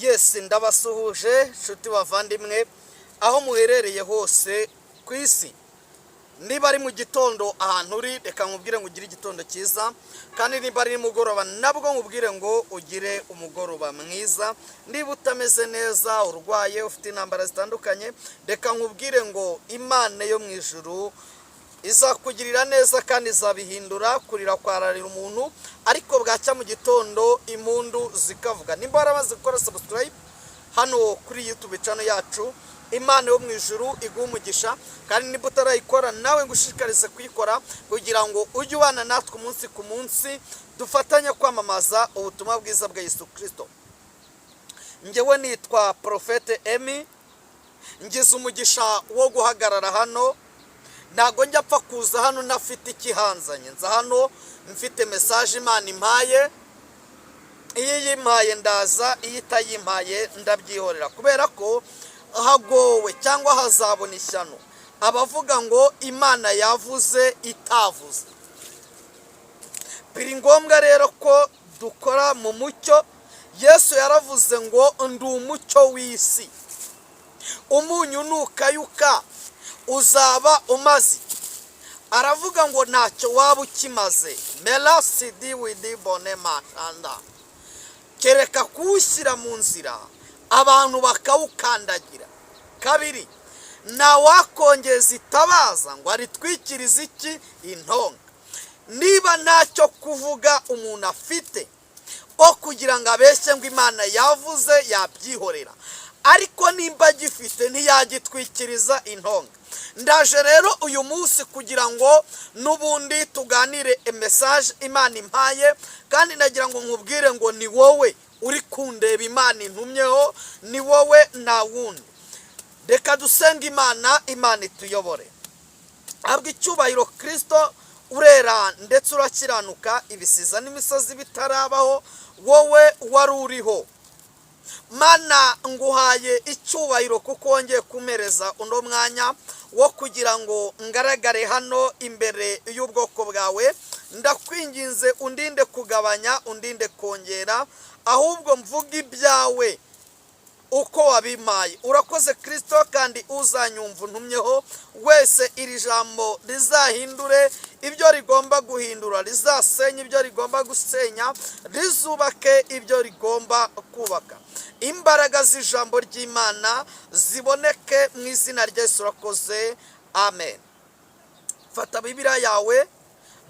Yes, ndabasuhuje nshuti bavandimwe aho muherereye hose ku isi. Niba ari mu gitondo ahantu uri, reka nkubwire ngo ugire igitondo cyiza, kandi niba ari nimugoroba nabwo nkubwire ngo ugire umugoroba mwiza. Niba utameze neza, urwaye, ufite intambara zitandukanye, reka nkubwire ngo Imana yo mu ijuru izakugirira neza kandi izabihindura. Kurira kwararira umuntu, ariko bwacya mu gitondo impundu zikavuga. Nimba waramaze gukora subscribe hano kuri YouTube channel yacu, Imana yo mu ijuru iguha umugisha, kandi niba utarayikora nawe ngushishikarize kuyikora kugira ngo ujye ubana natwe umunsi ku munsi, dufatanye kwamamaza ubutumwa bwiza bwa Yesu Kristo. Njyewe nitwa Prophete Emmy, ngize umugisha wo guhagarara hano. Ntago njya apfa kuza hano nafite ikihanzanye. Nza hano mfite message Imana impaye. Iyo yimpaye ndaza, iyo itayimpaye ndabyihorera, kubera ko hagowe cyangwa hazabona ishyano abavuga ngo Imana yavuze itavuze. Biri ngombwa rero ko dukora mu mucyo. Yesu yaravuze ngo ndi umucyo w'isi. Umunyu nukayuka uzaba umaze. Aravuga ngo ntacyo waba ukimaze. Melasidi widi bonema anda. Kereka kuwushyira mu nzira abantu bakawukandagira. Kabiri, na wakongeza itabaza ngo aritwikirize iki? Intonga. Niba ntacyo kuvuga umuntu afite o kugira ngo abeshye ngo Imana yavuze, yabyihorera. Ariko nimba gifite ntiyagitwikiriza intonga. Ndaje rero uyu munsi kugira ngo nubundi tuganire message Imana impaye, kandi nagira ngo nkubwire ngo ni wowe uri kundeba Imana intumyeho, ni wowe na wundi. Reka dusenga Imana, Imana ituyobore. Abwo icyubahiro Kristo, urera ndetse urakiranuka, ibisiza n'imisozi bitarabaho, wowe wari uriho. Mana, nguhaye icyubahiro kuko wongeye kumereza uno mwanya wo kugira ngo ngaragare hano imbere y'ubwoko bwawe. Ndakwinginze undinde kugabanya, undinde kongera, ahubwo mvuga ibyawe uko wabimaye. Urakoze Kristo, kandi uzanyumva ntumyeho wese iri jambo rizahindure ibyo rigomba guhindura, rizasenya ibyo rigomba gusenya, rizubake ibyo rigomba kubaka. Imbaraga z'ijambo ry'Imana ziboneke mu izina rya Yesu. Urakoze, amen. Fata Bibiliya yawe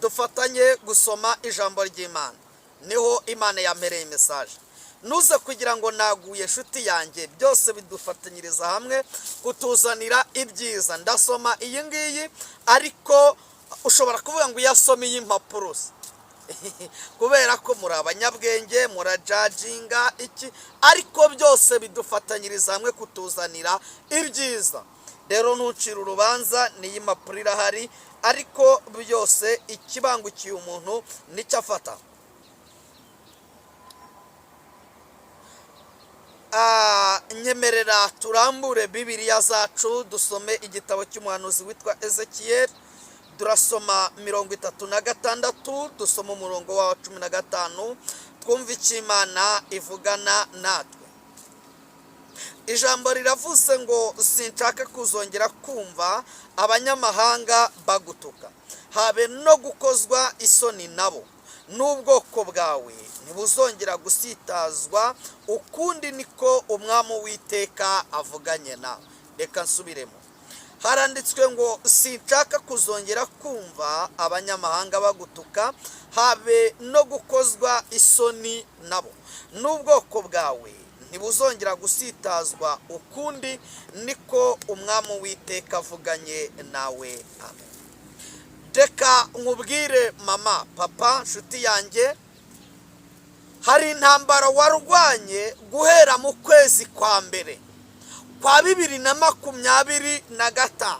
dufatanye gusoma ijambo ry'Imana. Niho Imana yampereye message. Nuze kugira ngo naguye nshuti yanjye, byose bidufatanyiriza hamwe kutuzanira ibyiza. Ndasoma iyi ngiyi, ariko ushobora kuvuga ngo yasoma iyi mpapuro kubera ko muri abanyabwenge, murajajinga iki, ariko byose bidufatanyiriza hamwe kutuzanira ibyiza. Rero ntucira urubanza, niyi mpapuro irahari, ariko byose ikibangukiye umuntu nicyo afata. Nyemerera turambure Bibiliya zacu dusome igitabo cy'umuhanuzi witwa Ezekiel. Durasoma 36, dusoma umurongo wa 15, twumva icyo Imana ivugana natwe. Ijambo riravuze ngo sinshaka kuzongera kumva abanyamahanga bagutuka, habe no gukozwa isoni nabo. N'ubwoko bwawe ntibuzongera gusitazwa ukundi, niko umwami w'Iteka avuganye nawe. Reka nsubiremo. Haranditswe ngo sinshaka kuzongera kumva abanyamahanga bagutuka, habe no gukozwa isoni nabo. N'ubwoko bwawe ntibuzongera gusitazwa ukundi, niko umwami w'Iteka avuganye nawe. Amen. Reka nkubwire mama, papa, nshuti yanjye, hari intambara warwanye guhera mu kwezi kwa mbere kwa 2025.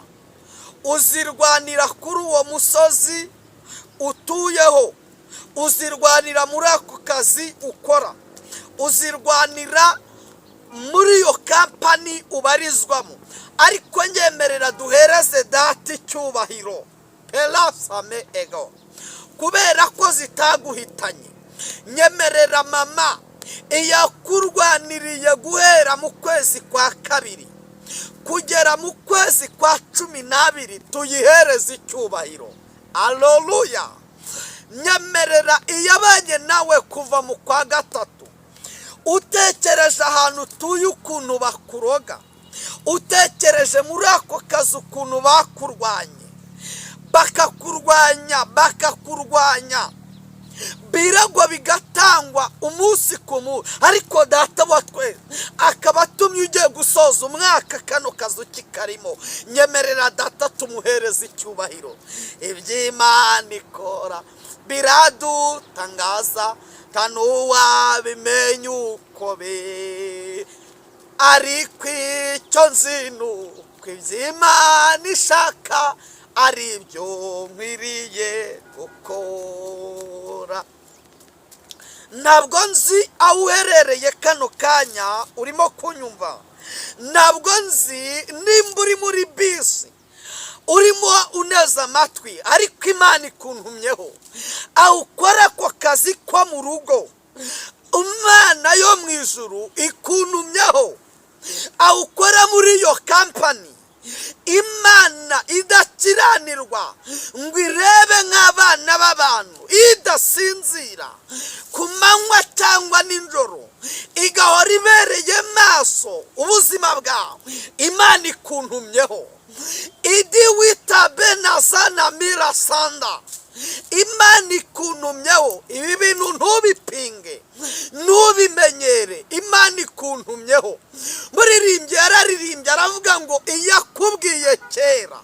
Uzirwanira kuri uwo musozi utuyeho, uzirwanira muri ako kazi ukora, uzirwanira muri iyo kampani ubarizwamo. Ariko nyemerera duhereze data icyubahiro, pelasame ego, kubera ko zitaguhitanye. Nyemerera mama, iyakurwaniriye guhera mu kwezi kwa kabiri kugera mu kwezi kwa 12 tuyihereze icyubahiro. Haleluya. Nyemerera iyabanye nawe kuva mu kwa gatatu, utekereje ahantu utuye ukuntu bakuroga, utekereje muri ako kazi ukuntu bakurwanye, bakakurwanya biragwa bigatangwa umunsi ku munsi, ariko data wa twese akaba atumye ugiye gusoza umwaka kano kazi ukikarimo. Nyemerera data tumuhereze icyubahiro. Iby'Imana ikora biradutangaza, tanuwa bimenye uko be, ariko icyo nzi nuko iby'Imana ishaka ari byo nkwiriye gukora. Ntabwo nzi aho uherereye kano kanya urimo kunyumva, ntabwo nzi nimba uri muri bisi urimo uneza amatwi, ariko Imana ikuntumyeho aho ukora ako kazi ko mu rugo. Imana yo mu ijuru ikuntumyeho aho ukora muri iyo kampani. Imana idakiranirwa ngo irebe nk'abana b'abantu, idasinzira ku manywa cyangwa nijoro, igahora ibereye maso ubuzima bwawe. Imana ikuntumyeho idi wita benazana mirasanda. Imana ikuntumyeho ibi bintu ntubipinge, ntubimenyere. Imana ikuntumyeho. Muririmbyi yararirimbye aravuga ngo iyakubwiye kera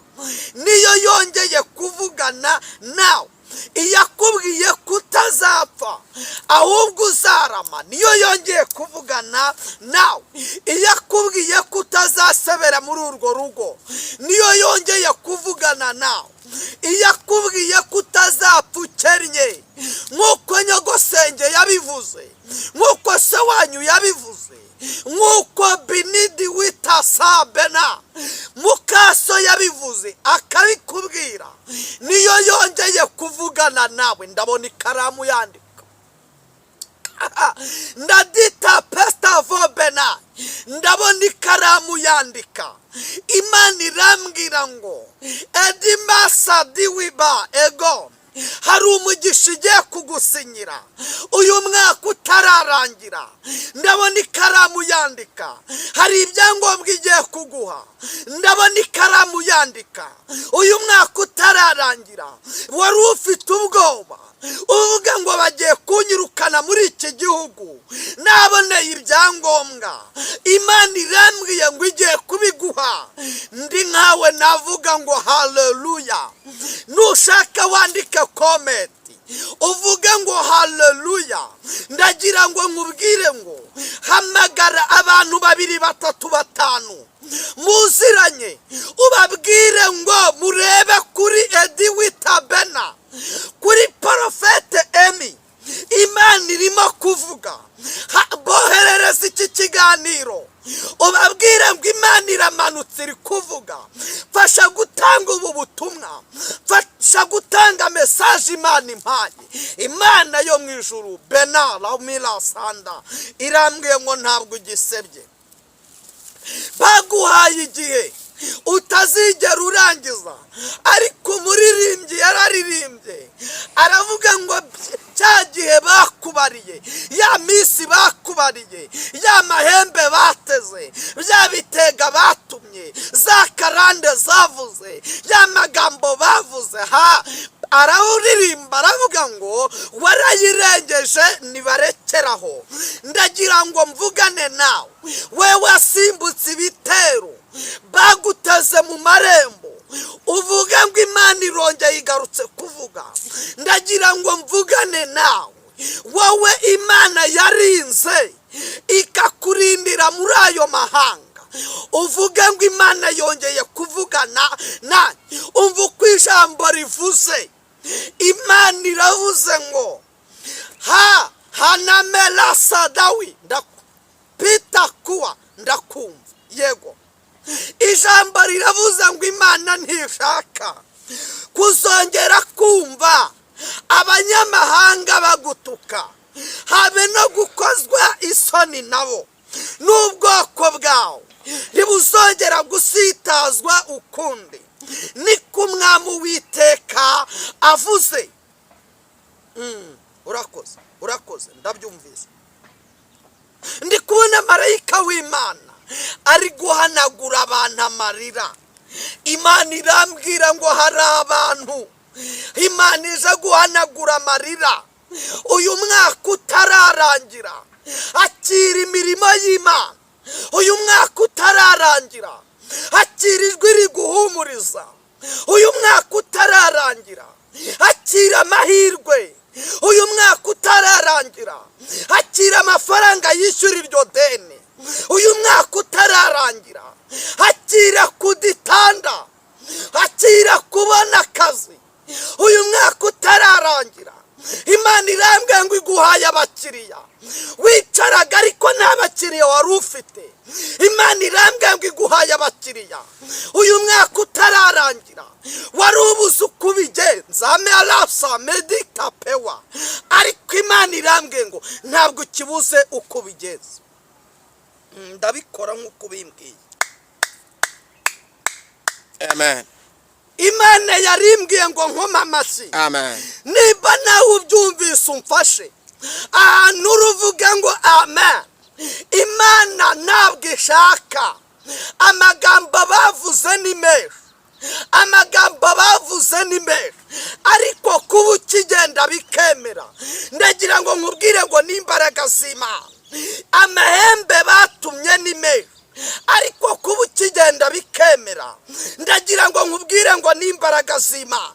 niyo yongeye kuvugana nawe. Iyakubwiye kutazapfa ahubwo uzarama niyo yongeye kuvugana nawe. Iyakubwiye kutazasebera muri urwo rugo niyo yongeye kuvugana nawe. Iyakubwiye kutazapfa ukennye nk'uko nyogosenge yabivuze, nk'uko se wanyu yabivuze, nk'uko binidi wita sabena mukaso yabivuze akabikubwira, niyo yongeye kuvugana nawe. Ndabona ikaramu yandika ndadita pestavo bena, ndabona ikaramu yandika. Imana irambwira ngo edimasa diwiba ego, hari umugisha igiye kugusinyira uyu mwaka utararangira. Ndabona ikaramu yandika. Hari ibyangombwa igiye kuguha, ndabona ikaramu yandika. Uyu mwaka utararangira wari ufite ubwoba uvuga ngo bagiye kunyirukana muri iki gihugu naboneye ibyangombwa. Imana irambwiye ngo igiye kubiguha. Ndi nkawe navuga ngo haleluya. Nushaka wandike komenti uvuge ngo haleluya. Ndagira ngo nkubwire ngo hamagara abantu 2, 3, 5 muziranye, ubabwire ngo murebe kuri Edi Witabena, kuri Profete Emi. Imana irimo kuvuga. Boherereza iki kiganiro ubabwire ngo Imana iramanutse iri kuvuga. Fasha gutanga ubu butumwa, fasha gutanga message Imana impaye. Imana yo mu ijuru bena la mila sanda irambwiye ngo ntabwo ugisebye. Baguhaye igihe utazigera urangiza, ariko umuririmbyi yararirimbye aravuga ngo cya gihe bakubariye, ya minsi bakubariye, ya mahembe bateze, bya bitega batumye, za karande zavuze, ya magambo bavuze, arawuririmba aravuga ngo warayirengeje nibarekeraho. Ndagira ngo mvugane nawe, we wasimbutse ibitero baguteze mu marembo, uvuga ngo Imana irongeye igarutse kuvuga. Ndagira ngo mvugane nawe, wowe Imana yarinze ikakurindira muri ayo mahanga, uvuga ngo Imana yongeye kuvugana na. Umva uko ijambo rivuze. Imana iravuze ngo hanamela sadawi ndapita kuwa ndakumva. Yego, ijambo riravuze ngo Imana ntishaka kuzongera kumva abanyamahanga bagutuka, habe no gukozwa isoni nabo, n'ubwoko bwawe ntibuzongera gusitazwa ukundi, niko umwami Uwiteka avuze. urakoze ndabyumvise. ndi kubona marayika w'Imana ari guhanagura abantu amarira. Imana irambwira ngo hari abantu Imana ije guhanagura amarira. Uyu mwaka utararangira, akira imirimo y'Imana. Uyu mwaka utararangira, akira ijwi riguhumuriza. Uyu mwaka utararangira, akira amahirwe. Uyu mwaka utararangira, akira amafaranga yishyura iryo deni. Uyu mwaka utararangira, akira kuditanda, akira kubona akazi. Uyu mwaka utararangira, Imana irambwira ngo iguhaye abakiriya wicaraga ariko nta bakiriya wari ufite. Imana irambwira ngo iguhaye abakiriya. Uyu mwaka utararangira, wari ubuze uko ubigenza, merasa medika pewa, ariko Imana irambwira ngo ntabwo ukibuze uko ubigenza. Ndabikora nk'uko bimbwiye. Amen. Imana yarimbwiye ngo nkoma amashyi. Amen. Niba nawe ubyumvise umfashe ahantu uruvuga ngo amen. Imana ntabwo ishaka amagambo bavuze ni menshi, amagambo bavuze ni menshi, ariko kuba ukigenda bikemera. Ndagira ngo nkubwire ngo n'imbaraga z'Imana, amahembe batumye ni menshi, ariko kuba ukigenda bikemera. Ndagira ngo nkubwire ngo n'imbaraga z'Imana,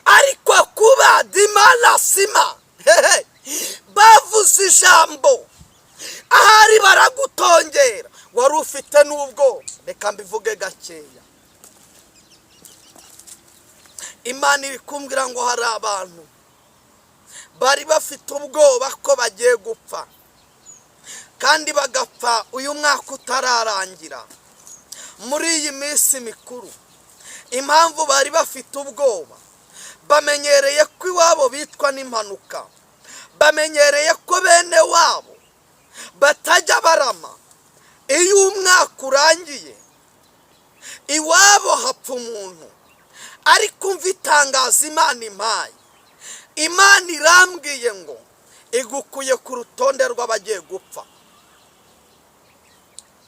ariko kuba dimana sima bavuze ijambo ahari baragutongera, wari ufite n'ubwo. Reka mbivuge gakeya. Imana iri kumbwira ngo hari abantu bari bafite ubwoba ko bagiye gupfa, kandi bagapfa uyu mwaka utararangira. Muri iyi minsi mikuru, impamvu bari bafite ubwoba, bamenyereye ko iwabo bitwa n'impanuka, bamenyereye ko bene wabo batajya barama. Iyo umwaka urangiye iwabo hapfa umuntu, ariko umva itangaza Imana impaye. Imana irambwiye ngo igukuye ku rutonde rw'abagiye gupfa.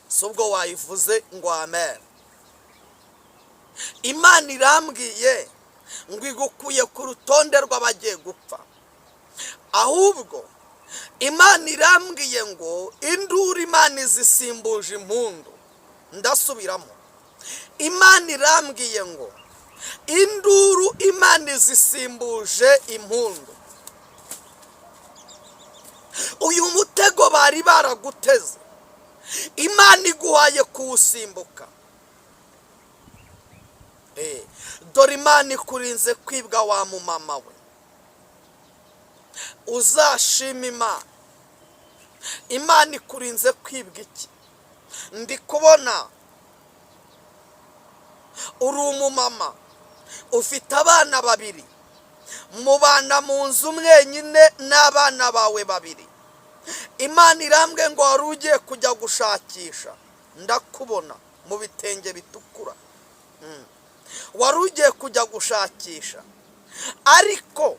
Si ubwo wayivuze ngo amen. Imana irambwiye ngo igukuye ku rutonde rw'abagiye gupfa, ahubwo Imana irambwiye ngo induru Imana izisimbuje impundu. Ndasubiramo. Imana irambwiye ngo induru Imana izisimbuje impundu. Uyu mutego bari baraguteze, Imana iguhaye kuwusimbuka. Dore Imana ikurinze kwibwa wa mumama we. Uzashima Imana. Imana ikurinze kwibwa iki? Ndi kubona uri umumama ufite abana babiri, mubana mu nzu mwenyine n'abana bawe babiri. Imana irambwe ngo wari ugiye kujya gushakisha, ndakubona mu bitenge bitukura. Wari ugiye kujya gushakisha, ariko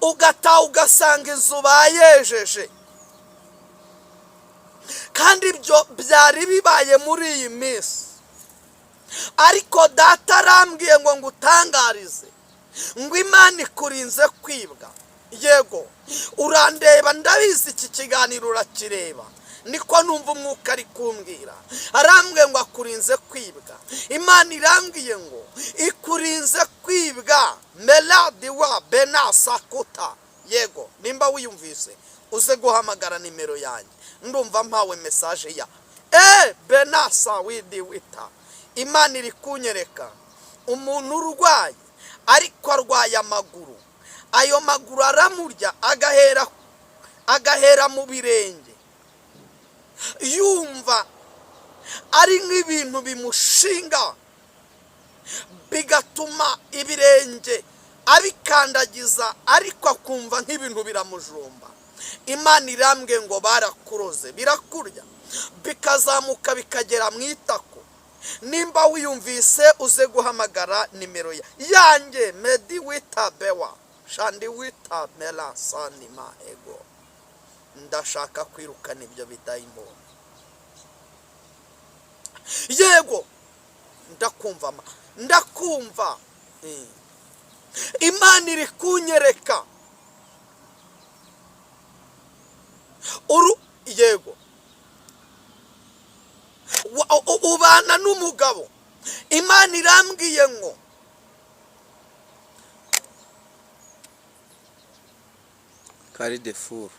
ugataha ugasanga inzu bayejeje. Kandi ibyo byari bibaye muri iyi minsi, ariko data arambwiye ngo ngutangarize ngo Imana ikurinze kwibwa. Yego, urandeba, ndabizi iki kiganiro urakireba, niko numva umwuka ari kumbwira. Arambwiye ngo akurinze kwibwa. Imana irambwiye ngo ikurinze kwibwa. Meladi wa benasakuta. Yego, nimba wiyumvise uze guhamagara nimero yanjye, ndumva mpawe message ya benasa widi wita. Imana iri kunyereka umuntu urwaye, ariko arwaye amaguru. Ayo maguru aramurya agahera mu birenge, yumva ari nk'ibintu bimushinga birenge abikandagiza ariko akumva nk'ibintu biramujomba. Imana irambwe ngo barakuroze birakurya bikazamuka bikagera mu itako. Nimba wiyumvise uze guhamagara nimero yanjye Medi Witabewa Shandi Witabela Sanima Ego. Ndashaka kwirukana ibyo bidayimoni. Yego ndakumva Imana iri kunyereka yego ubana n'umugabo. Imana irambwiye ngo Carrefour